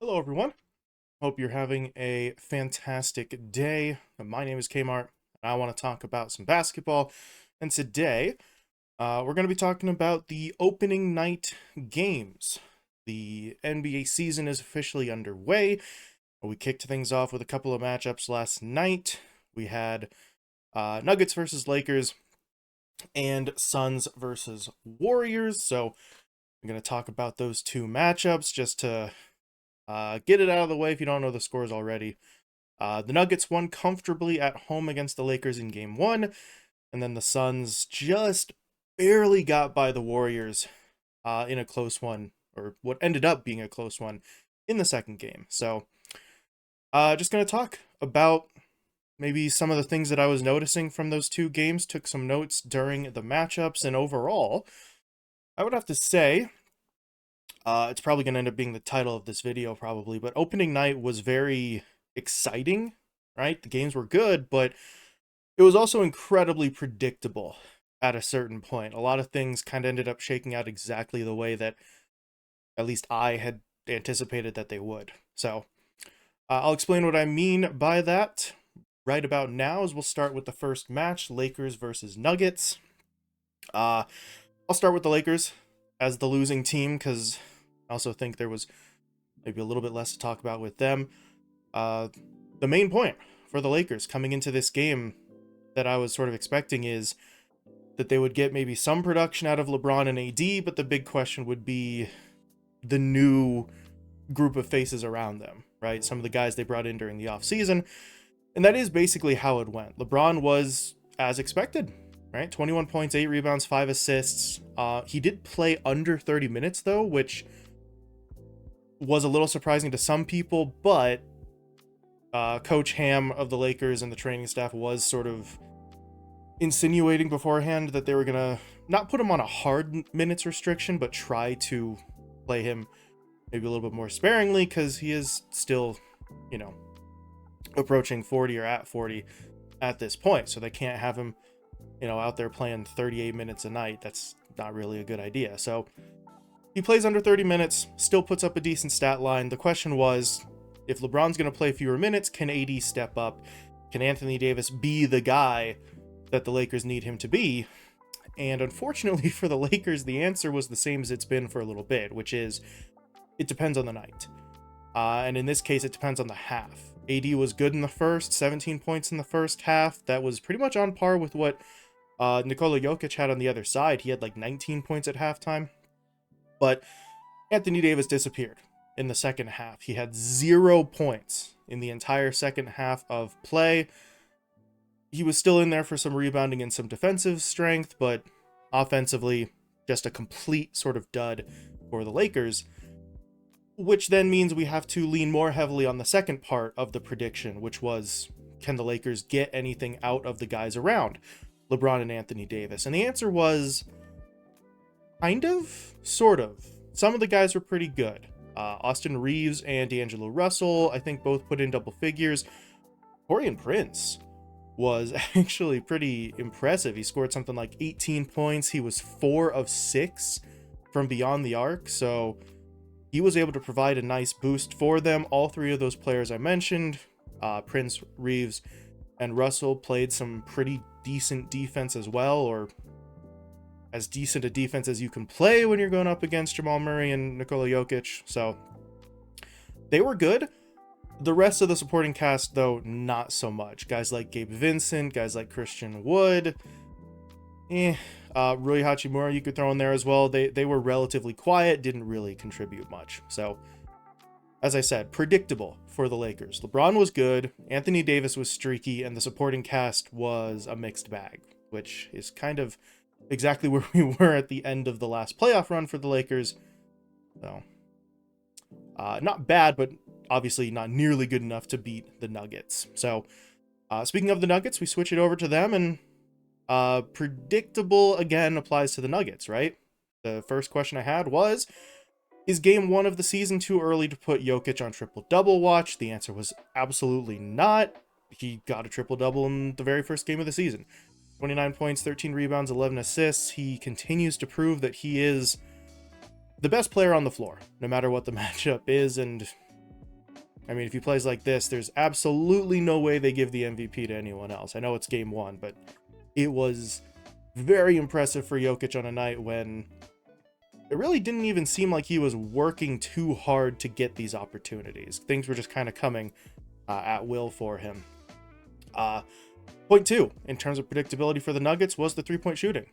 Hello, everyone. Hope you're having a fantastic day. My name is Kmart, and I want to talk about some basketball. And today, we're going to be talking about the opening night games. The NBA season is officially underway. We kicked things off with a couple of matchups last night. We had Nuggets versus Lakers and Suns versus Warriors. So, I'm going to talk about those two matchups just to get it out of the way if you don't know the scores already. The Nuggets won comfortably at home against the Lakers in game one, and then the Suns just barely got by the Warriors in a close one, or what ended up being a close one in the second game. So, just going to talk about maybe some of the things that I was noticing from those two games, took some notes during the matchups, and overall, I would have to say it's probably going to end up being the title of this video, probably. But opening night was very exciting, right? The games were good, but it was also incredibly predictable at a certain point. A lot of things kind of ended up shaking out exactly the way that at least I had anticipated that they would. So I'll explain what I mean by that right about now, as we'll start with the first match, Lakers versus Nuggets. I'll start with the Lakers as the losing team because I also think there was maybe a little bit less to talk about with them. Uh, the main point for the Lakers coming into this game that I was sort of expecting is that they would get maybe some production out of LeBron and AD, but the big question would be the new group of faces around them, right? Some of the guys they brought in during the offseason. And that is basically how it went. LeBron was as expected, right? 21 points, 8 rebounds, 5 assists. He did play under 30 minutes, though, which was a little surprising to some people, but Coach Ham of the Lakers and the training staff was sort of insinuating beforehand that they were going to not put him on a hard minutes restriction, but try to play him maybe a little bit more sparingly because he is still, approaching 40 or at 40 at this point. So they can't have him, out there playing 38 minutes a night. That's not really a good idea. So he plays under 30 minutes, still puts up a decent stat line. The question was, if LeBron's going to play fewer minutes, can AD step up? Can Anthony Davis be the guy that the Lakers need him to be? And unfortunately for the Lakers, the answer was the same as it's been for a little bit, which is it depends on the night. And in this case, it depends on the half. AD was good in the first, 17 points in the first half. That was pretty much on par with what Nikola Jokic had on the other side. He had like 19 points at halftime. But Anthony Davis disappeared in the second half. He had 0 points in the entire second half of play. He was still in there for some rebounding and some defensive strength, but offensively, just a complete sort of dud for the Lakers, which then means we have to lean more heavily on the second part of the prediction, which was, can the Lakers get anything out of the guys around LeBron and Anthony Davis? And the answer was kind of, sort of. Some of the guys were pretty good. Austin Reeves and D'Angelo Russell, I think, both put in double figures. Taurean Prince was actually pretty impressive. He scored something like 18 points. He was 4 of 6 from beyond the arc, so he was able to provide a nice boost for them. All three of those players I mentioned, Prince, Reeves, and Russell, played some pretty decent defense as well, or as decent a defense as you can play when you're going up against Jamal Murray and Nikola Jokic. So they were good. The rest of the supporting cast, though, not so much. Guys like Gabe Vincent, guys like Christian Wood, Rui Hachimura you could throw in there as well. They were relatively quiet, didn't really contribute much. So, as I said, predictable for the Lakers. LeBron was good, Anthony Davis was streaky, and the supporting cast was a mixed bag, which is kind of exactly where we were at the end of the last playoff run for the Lakers. So, not bad, but obviously not nearly good enough to beat the Nuggets. So, speaking of the Nuggets, we switch it over to them, and predictable again applies to the Nuggets, right? The first question I had was, is game one of the season too early to put Jokic on triple-double watch? The answer was absolutely not. He got a triple-double in the very first game of the season. 29 points, 13 rebounds, 11 assists. He continues to prove that he is the best player on the floor, no matter what the matchup is, and I mean, if he plays like this, there's absolutely no way they give the MVP to anyone else. I know it's game one, but it was very impressive for Jokic on a night when it really didn't even seem like he was working too hard to get these opportunities. Things were just kind of coming at will for him. Point two, in terms of predictability for the Nuggets, was the three-point shooting.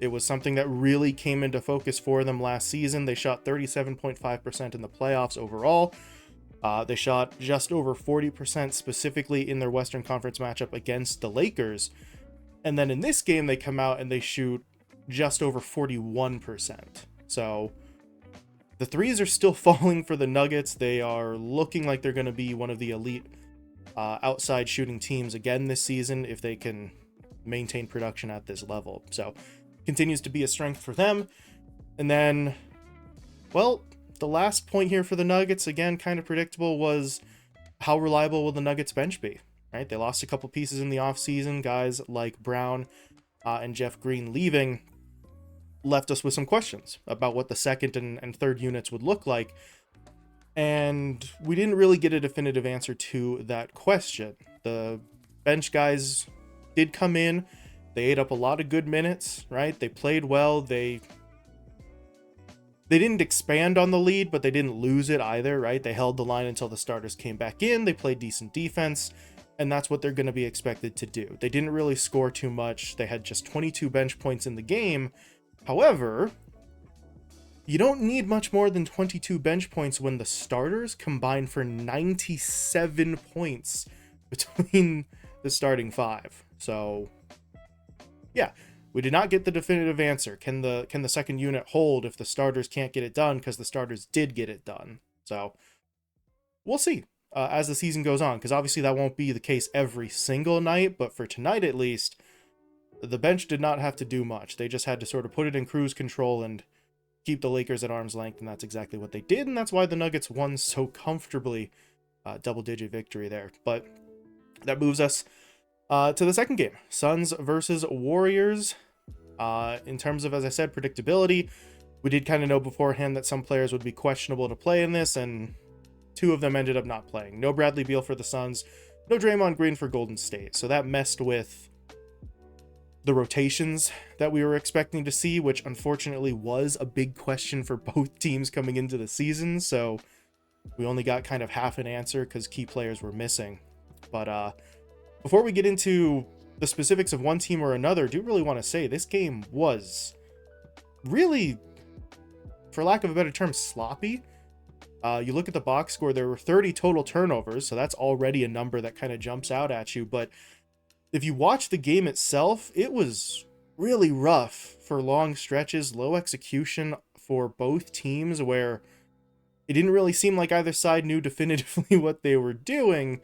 It was something that really came into focus for them last season. They shot 37.5% in the playoffs overall. They shot just over 40% specifically in their Western Conference matchup against the Lakers. And then in this game, they come out and they shoot just over 41%. So the threes are still falling for the Nuggets. They are looking like they're going to be one of the elite outside shooting teams again this season if they can maintain production at this level. So continues to be a strength for them. And then, well, the last point here for the Nuggets, again, kind of predictable, was how reliable will the Nuggets bench be, right? They lost a couple pieces in the offseason. Guys like Brown and Jeff Green leaving left us with some questions about what the second and third units would look like. And we didn't really get a definitive answer to that question. The bench guys did come in. They ate up a lot of good minutes, right? They played well. They didn't expand on the lead, but they didn't lose it either, right? They held the line until the starters came back in. They played decent defense, and that's what they're going to be expected to do. They didn't really score too much. They had just 22 bench points in the game. However, you don't need much more than 22 bench points when the starters combine for 97 points between the starting five. So, yeah, we did not get the definitive answer. Can the second unit hold if the starters can't get it done? Because the starters did get it done. So we'll see as the season goes on, because obviously that won't be the case every single night. But for tonight, at least, the bench did not have to do much. They just had to sort of put it in cruise control and keep the Lakers at arm's length, and that's exactly what they did, and that's why the Nuggets won so comfortably. Double-digit victory there. But that moves us to the second game, Suns versus Warriors. In terms of, as I said, predictability, we did kind of know beforehand that some players would be questionable to play in this, and two of them ended up not playing. No Bradley Beal for the Suns, no Draymond Green for Golden State. So that messed with the rotations that we were expecting to see, which unfortunately was a big question for both teams coming into the season. So we only got kind of half an answer because key players were missing. But before we get into the specifics of one team or another, I do really want to say this game was really, for lack of a better term, sloppy. You look at the box score, there were 30 total turnovers, so that's already a number that kind of jumps out at you. But if you watch the game itself, it was really rough for long stretches, low execution for both teams, where it didn't really seem like either side knew definitively what they were doing,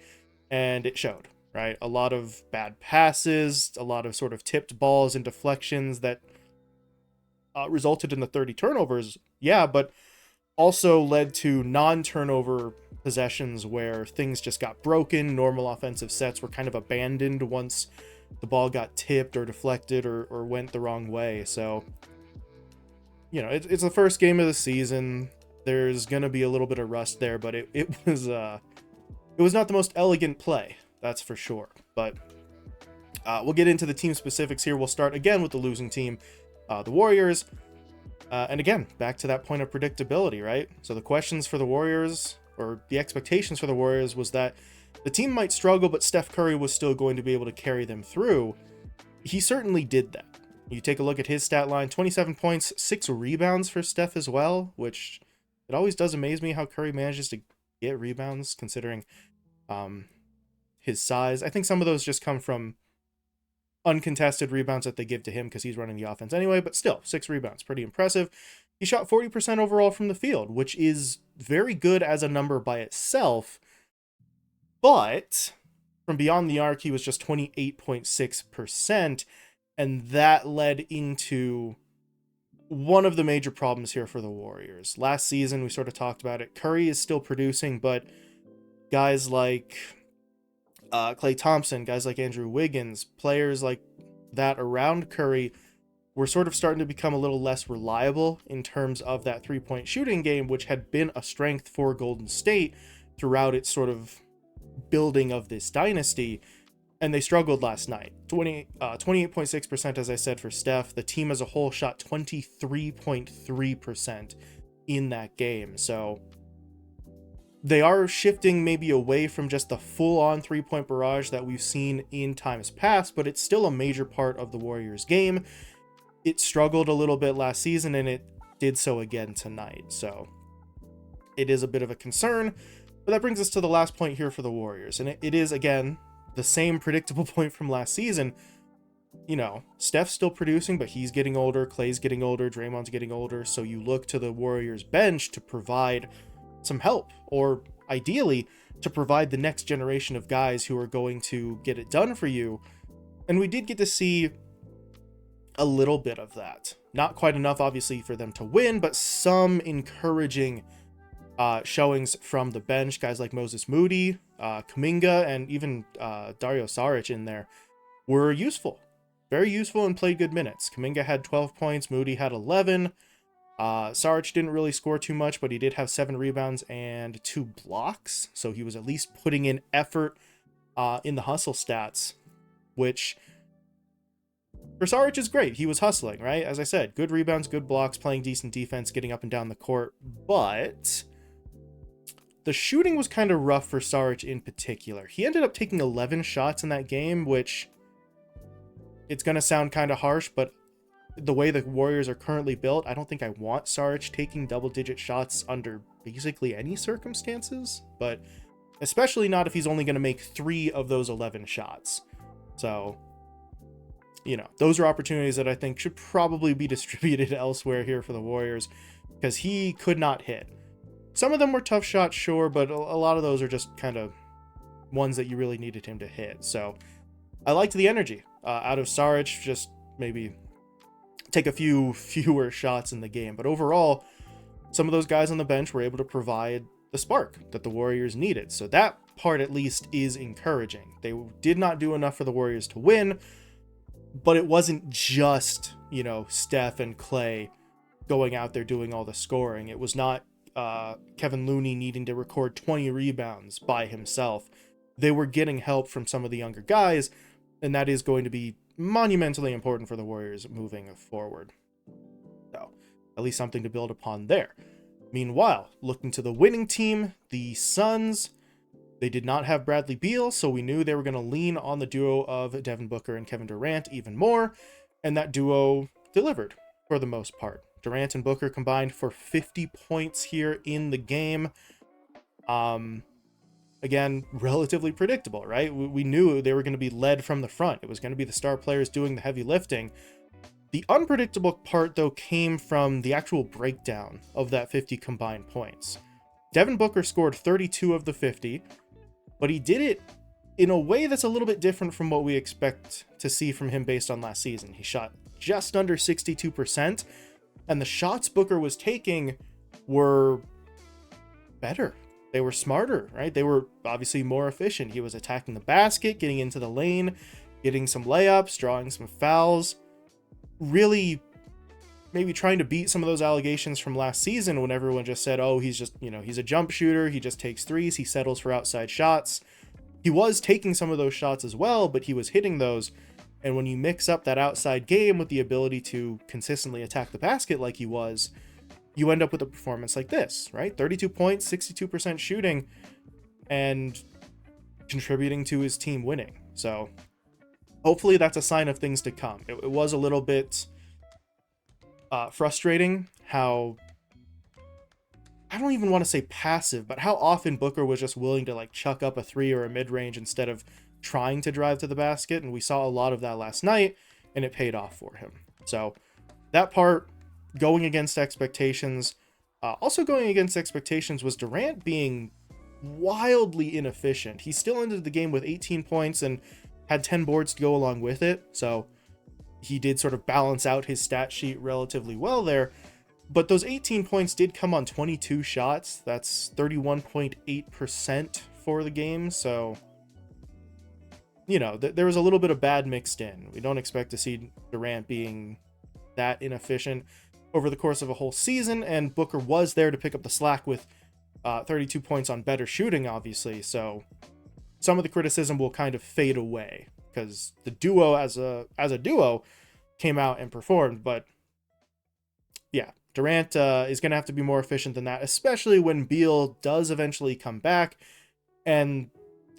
and it showed, right? A lot of bad passes, a lot of sort of tipped balls and deflections that resulted in the 30 turnovers, yeah, but also led to non-turnover possessions where things just got broken. Normal offensive sets were kind of abandoned once the ball got tipped or deflected or went the wrong way. So, you know, it's the first game of the season. There's going to be a little bit of rust there, but it was not the most elegant play, that's for sure. But we'll get into the team specifics here. We'll start again with the losing team, the Warriors. And again, back to that point of predictability, right? So the questions for the Warriors, or the expectations for the Warriors, was that the team might struggle, but Steph Curry was still going to be able to carry them through. He certainly did that. You take a look at his stat line, 27 points, 6 rebounds for Steph as well, which it always does amaze me how Curry manages to get rebounds considering his size. I think some of those just come from uncontested rebounds that they give to him because he's running the offense anyway, but still, 6 rebounds, pretty impressive. He shot 40% overall from the field, which is very good as a number by itself, but from beyond the arc, he was just 28.6%, and that led into one of the major problems here for the Warriors. Last season, we sort of talked about it. Curry is still producing, but guys like Klay Thompson, guys like Andrew Wiggins, players like that around Curry were sort of starting to become a little less reliable in terms of that three-point shooting game, which had been a strength for Golden State throughout its sort of building of this dynasty, and they struggled last night. 28.6%, as I said, for Steph. The team as a whole shot 23.3% in that game. So they are shifting maybe away from just the full-on three-point barrage that we've seen in times past, but it's still a major part of the Warriors' game. It struggled a little bit last season, and it did so again tonight. So it is a bit of a concern. But that brings us to the last point here for the Warriors. And it is, again, the same predictable point from last season. You know, Steph's still producing, but he's getting older. Klay's getting older. Draymond's getting older. So you look to the Warriors bench to provide some help, or ideally to provide the next generation of guys who are going to get it done for you. And we did get to see a little bit of that. Not quite enough, obviously, for them to win, but some encouraging showings from the bench. Guys like Moses Moody, Kuminga, and even Dario Saric in there were useful. Very useful, and played good minutes. Kuminga had 12 points, Moody had 11. Saric didn't really score too much, but he did have 7 rebounds and 2 blocks, so he was at least putting in effort in the hustle stats, which for Saric is great. He was hustling, right? As I said, good rebounds, good blocks, playing decent defense, getting up and down the court, but the shooting was kind of rough for Saric in particular. He ended up taking 11 shots in that game, which it's going to sound kind of harsh, but the way the Warriors are currently built, I don't think I want Saric taking double-digit shots under basically any circumstances, but especially not if he's only going to make 3 of those 11 shots. So, you know, those are opportunities that I think should probably be distributed elsewhere here for the Warriors, because he could not hit. Some of them were tough shots, sure, but a lot of those are just kind of ones that you really needed him to hit. So I liked the energy out of Saric, just maybe take a few fewer shots in the game. But overall, some of those guys on the bench were able to provide the spark that the Warriors needed. So that part at least is encouraging. They did not do enough for the Warriors to win, but it wasn't just, you know, Steph and Klay going out there doing all the scoring. It was not Kevin Looney needing to record 20 rebounds by himself. They were getting help from some of the younger guys, and that is going to be monumentally important for the Warriors moving forward. So, at least something to build upon there. Meanwhile, looking to the winning team, the Suns, they did not have Bradley Beal, so we knew they were going to lean on the duo of Devin Booker and Kevin Durant even more, and that duo delivered for the most part. Durant and Booker combined for 50 points here in the game. Again, relatively predictable, right? We knew they were going to be led from the front. It was going to be the star players doing the heavy lifting. The unpredictable part, though, came from the actual breakdown of that 50 combined points. Devin Booker scored 32 of the 50, but he did it in a way that's a little bit different from what we expect to see from him based on last season. He shot just under 62%, and the shots Booker was taking were better. They were smarter, right? They were obviously more efficient. He was attacking the basket, getting into the lane, getting some layups, drawing some fouls. Really maybe trying to beat some of those allegations from last season when everyone just said, oh, he's just, you know, he's a jump shooter. He just takes threes. He settles for outside shots. He was taking some of those shots as well, but he was hitting those. And when you mix up that outside game with the ability to consistently attack the basket like he was, you end up with a performance like this, right? 32 points, 62% shooting, and contributing to his team winning. So hopefully that's a sign of things to come. It was a little bit frustrating how, I don't even want to say passive, but how often Booker was just willing to like chuck up a 3 or a mid-range instead of trying to drive to the basket. And we saw a lot of that last night, and it paid off for him. So that part, going against expectations. Also going against expectations was Durant being wildly inefficient. He still ended the game with 18 points and had 10 boards to go along with it. So he did sort of balance out his stat sheet relatively well there. But those 18 points did come on 22 shots. That's 31.8% for the game. So, you know, there was a little bit of bad mixed in. We don't expect to see Durant being that inefficient over the course of a whole season, and Booker was there to pick up the slack with 32 points on better shooting, obviously. So some of the criticism will kind of fade away because the duo as a duo came out and performed. But yeah, Durant is going to have to be more efficient than that, especially when Beal does eventually come back and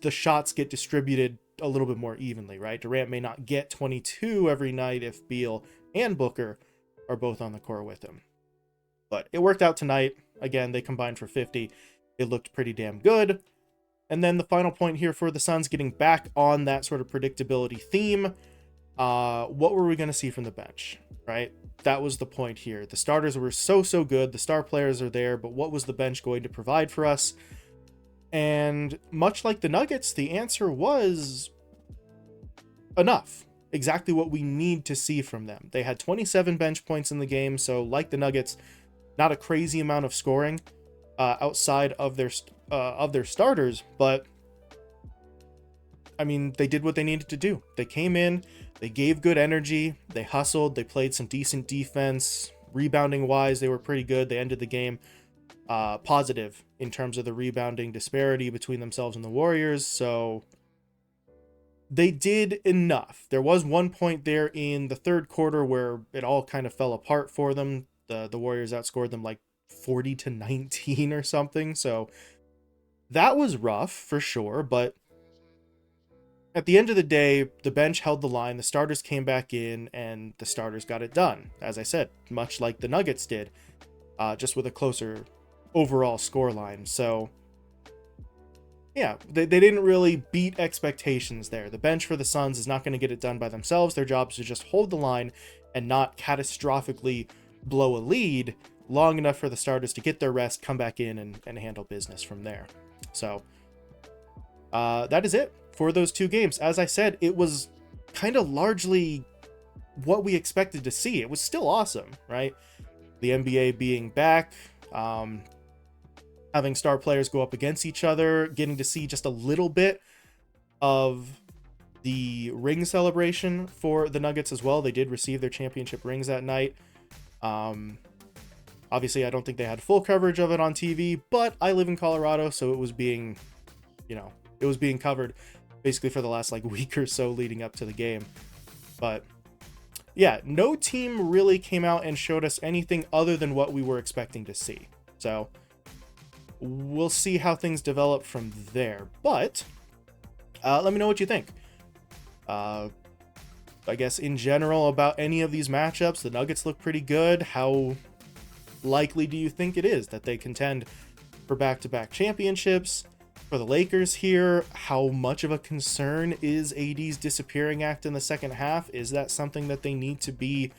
the shots get distributed a little bit more evenly, right? Durant may not get 22 every night if Beal and Booker are both on the court with him. But it worked out tonight. Again, they combined for 50. It looked pretty damn good. And then the final point here for the Suns, getting back on that sort of predictability theme. What were we going to see from the bench, right? That was the point here. The starters were so good. The star players are there, but what was the bench going to provide for us? And much like the Nuggets, the answer was enough. Exactly what we need to see from them. They had 27 bench points in the game, so like the Nuggets, not a crazy amount of scoring outside of their starters, but I mean, they did what they needed to do. They came in, they gave good energy, they hustled, they played some decent defense. Rebounding wise, they were pretty good. They ended the game positive in terms of the rebounding disparity between themselves and the Warriors. So they did enough. There was one point there in the third quarter where it all kind of fell apart for them. The Warriors outscored them like 40-19 or something. So that was rough for sure. But at the end of the day, the bench held the line. The starters came back in and the starters got it done. As I said, much like the Nuggets did, just with a closer overall score line. So yeah, they didn't really beat expectations there. The bench for the Suns is not going to get it done by themselves. Their job is to just hold the line and not catastrophically blow a lead long enough for the starters to get their rest, come back in and handle business from there. So that is it for those two games. As I said, it was kind of largely what we expected to see. It was still awesome, right? The NBA being back, having star players go up against each other, getting to see just a little bit of the ring celebration for the Nuggets as well. They did receive their championship rings that night. Obviously, I don't think they had full coverage of it on TV, but I live in Colorado, so it was being covered basically for the last like week or so leading up to the game. But yeah, no team really came out and showed us anything other than what we were expecting to see. So we'll see how things develop from there. But let me know what you think. I guess in general about any of these matchups, the Nuggets look pretty good. How likely do you think it is that they contend for back-to-back championships? For the Lakers here, how much of a concern is AD's disappearing act in the second half? Is that something that they need to be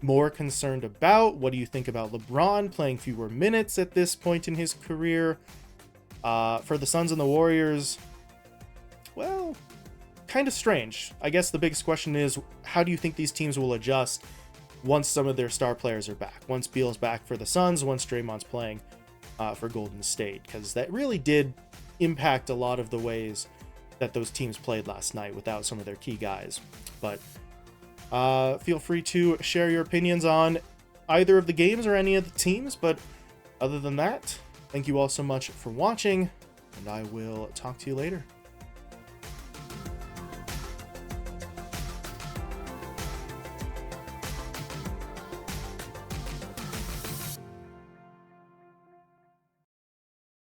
more concerned about? What do you think about LeBron playing fewer minutes at this point in his career? For the Suns and the Warriors, well, kind of strange. I guess the biggest question is, how do you think these teams will adjust once some of their star players are back? Once Beal's back for the Suns, once Draymond's playing for Golden State, because that really did impact a lot of the ways that those teams played last night without some of their key guys. But feel free to share your opinions on either of the games or any of the teams. But other than that, thank you all so much for watching, and I will talk to you later.